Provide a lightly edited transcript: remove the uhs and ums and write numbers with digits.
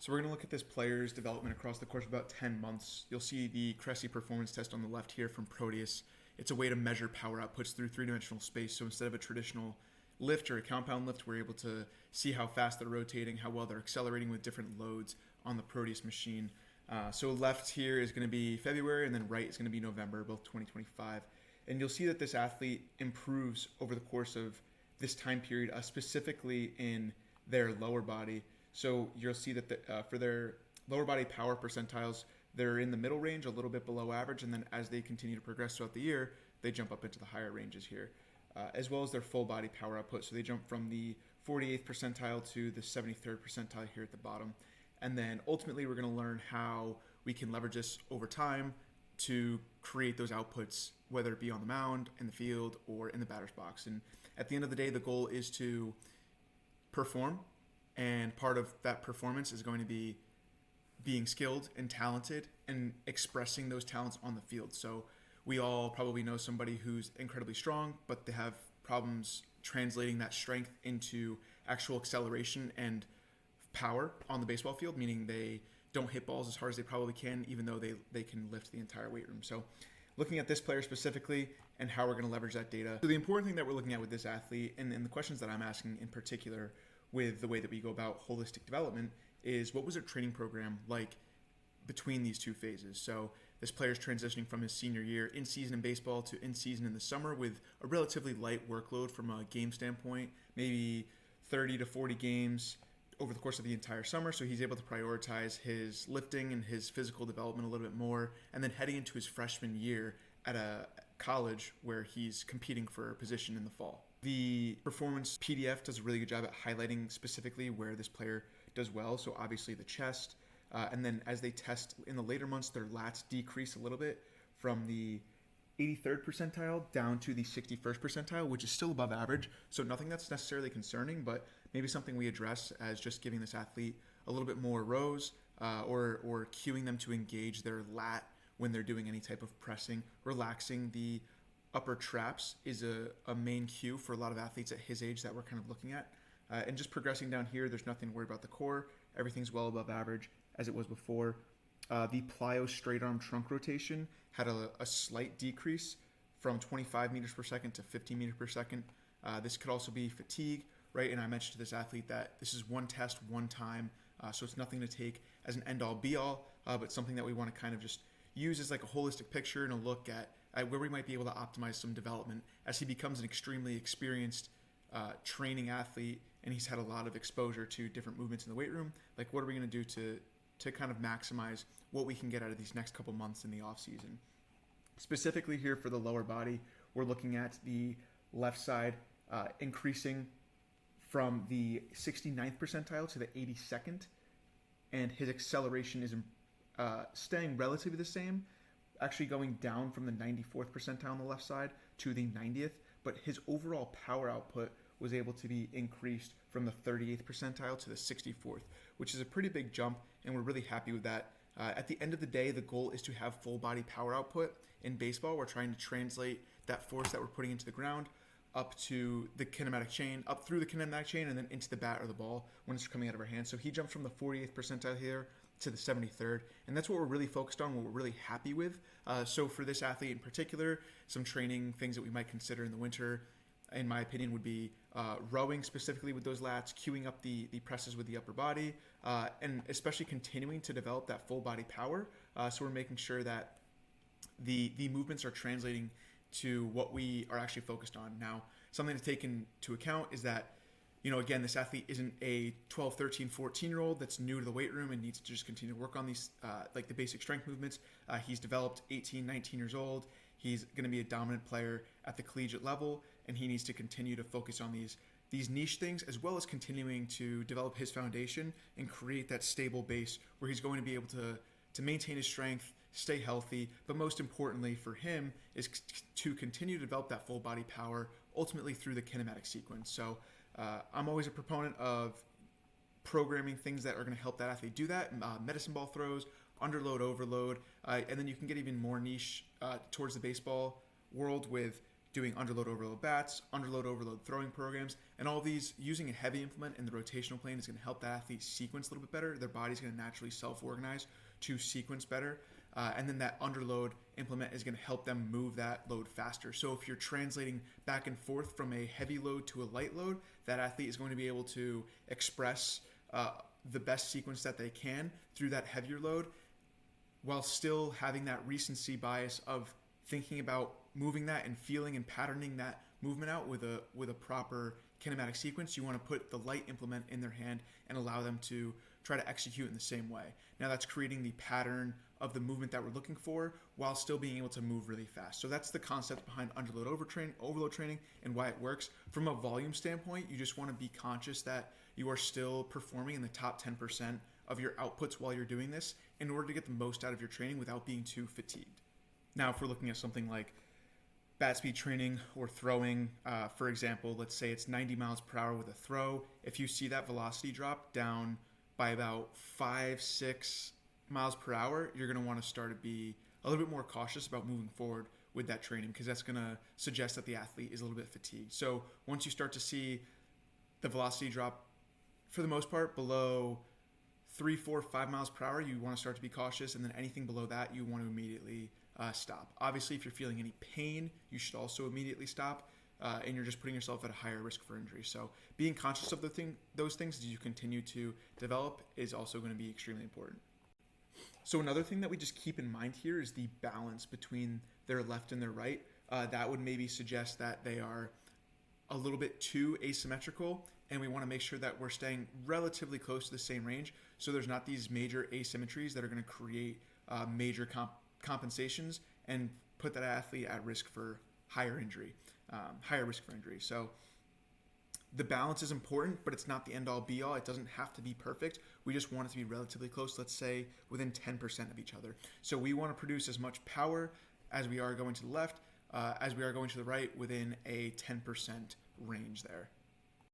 So we're going to look at this player's development across the course of about 10 months. You'll see the Cressy performance test on the left here from Proteus. It's a way to measure power outputs through three-dimensional space. So instead of a traditional lift or a compound lift, we're able to see how fast they're rotating, how well they're accelerating with different loads on the Proteus machine. So left here is going to be February, and then right is going to be November, both 2025. And you'll see that this athlete improves over the course of this time period, specifically in their lower body. So you'll see that for their lower body power percentiles, they're in the middle range, a little bit below average, and then as they continue to progress throughout the year, they jump up into the higher ranges here, as well as their full body power output. So they jump from the 48th percentile to the 73rd percentile here at the bottom. And then ultimately, we're going to learn how we can leverage this over time to create those outputs, whether it be on the mound, in the field, or in the batter's box. And at the end of the day, the goal is to perform, and part of that performance is going to be being skilled and talented and expressing those talents on the field. So we all probably know somebody who's incredibly strong, but they have problems translating that strength into actual acceleration and power on the baseball field, meaning they don't hit balls as hard as they probably can, even though they can lift the entire weight room. So looking at this player specifically and how we're going to leverage that data. So the important thing that we're looking at with this athlete, and the questions that I'm asking in particular with the way that we go about holistic development, is what was their training program like between these two phases? So this player is transitioning from his senior year in season in baseball to in season in the summer with a relatively light workload from a game standpoint, maybe 30 to 40 games over the course of the entire summer. So he's able to prioritize his lifting and his physical development a little bit more, and then heading into his freshman year at a college where he's competing for a position in the fall. The performance PDF does a really good job at highlighting specifically where this player does well. So obviously the chest, and then as they test in the later months, their lats decrease a little bit from the 83rd percentile down to the 61st percentile, which is still above average. So nothing that's necessarily concerning, but maybe something we address as just giving this athlete a little bit more rows, or cueing them to engage their lat when they're doing any type of pressing. Relaxing the upper traps is a main cue for a lot of athletes at his age that we're kind of looking at. And just progressing down here, there's nothing to worry about the core. Everything's well above average as it was before. The plyo straight arm trunk rotation had a slight decrease from 25 meters per second to 15 meters per second. This could also be fatigue, right? And I mentioned to this athlete that this is one test, one time. So it's nothing to take as an end all be all, but something that we want to kind of just use as like a holistic picture and a look at where we might be able to optimize some development as he becomes an extremely experienced training athlete, and he's had a lot of exposure to different movements in the weight room. Like, what are we going to do to kind of maximize what we can get out of these next couple months in the off season? Specifically here for the lower body, we're looking at the left side increasing from the 69th percentile to the 82nd, and his acceleration is staying relatively the same, actually going down from the 94th percentile on the left side to the 90th, but his overall power output was able to be increased from the 38th percentile to the 64th, which is a pretty big jump, and we're really happy with that. At the end of the day, the goal is to have full body power output. In baseball, we're trying to translate that force that we're putting into the ground up to the kinematic chain, up through the kinematic chain, and then into the bat or the ball when it's coming out of our hands. So he jumped from the 48th percentile here to the 73rd, and that's what we're really focused on, what we're really happy with. So for this athlete in particular, some training things that we might consider in the winter, in my opinion, would be rowing specifically with those lats, queuing up the presses with the upper body, and especially continuing to develop that full body power. So we're making sure that the movements are translating to what we are actually focused on. Now, something to take into account is that, again, this athlete isn't a 12, 13, 14-year-old that's new to the weight room and needs to just continue to work on these, like the basic strength movements. He's developed 18, 19 years old. He's going to be a dominant player at the collegiate level, and he needs to continue to focus on these niche things, as well as continuing to develop his foundation and create that stable base where he's going to be able to maintain his strength, stay healthy, but most importantly for him is to continue to develop that full body power, ultimately through the kinematic sequence. So I'm always a proponent of programming things that are going to help that athlete do that. Medicine ball throws, underload, overload, and then you can get even more niche towards the baseball world with doing underload overload bats, underload overload throwing programs, and all these using a heavy implement in the rotational plane is going to help that athlete sequence a little bit better. Their body's going to naturally self-organize to sequence better. And then that underload implement is going to help them move that load faster. So if you're translating back and forth from a heavy load to a light load, that athlete is going to be able to express the best sequence that they can through that heavier load, while still having that recency bias of thinking about moving that and feeling and patterning that movement out with a proper kinematic sequence. You want to put the light implement in their hand and allow them to try to execute in the same way. Now that's creating the pattern of the movement that we're looking for while still being able to move really fast. So that's the concept behind underload overload training and why it works. From a volume standpoint, you just want to be conscious that you are still performing in the top 10% of your outputs while you're doing this in order to get the most out of your training without being too fatigued. Now, if we're looking at something like bat speed training or throwing, for example, let's say it's 90 miles per hour with a throw. If you see that velocity drop down by about 5-6 miles per hour, you're going to want to start to be a little bit more cautious about moving forward with that training, because that's going to suggest that the athlete is a little bit fatigued. So once you start to see the velocity drop, for the most part, below 3, 4, 5 miles per hour, you want to start to be cautious, and then anything below that, you want to immediately stop. Obviously, if you're feeling any pain, you should also immediately stop, and you're just putting yourself at a higher risk for injury. So being conscious of those things as you continue to develop is also going to be extremely important. So another thing that we just keep in mind here is the balance between their left and their right. That would maybe suggest that they are a little bit too asymmetrical, and we want to make sure that we're staying relatively close to the same range, so there's not these major asymmetries that are going to create major compensations and put that athlete at risk for higher risk for injury. So the balance is important, but it's not the end all be all. It doesn't have to be perfect. We just want it to be relatively close, let's say within 10% of each other. So we want to produce as much power as we are going to the left, as we are going to the right, within a 10% range there.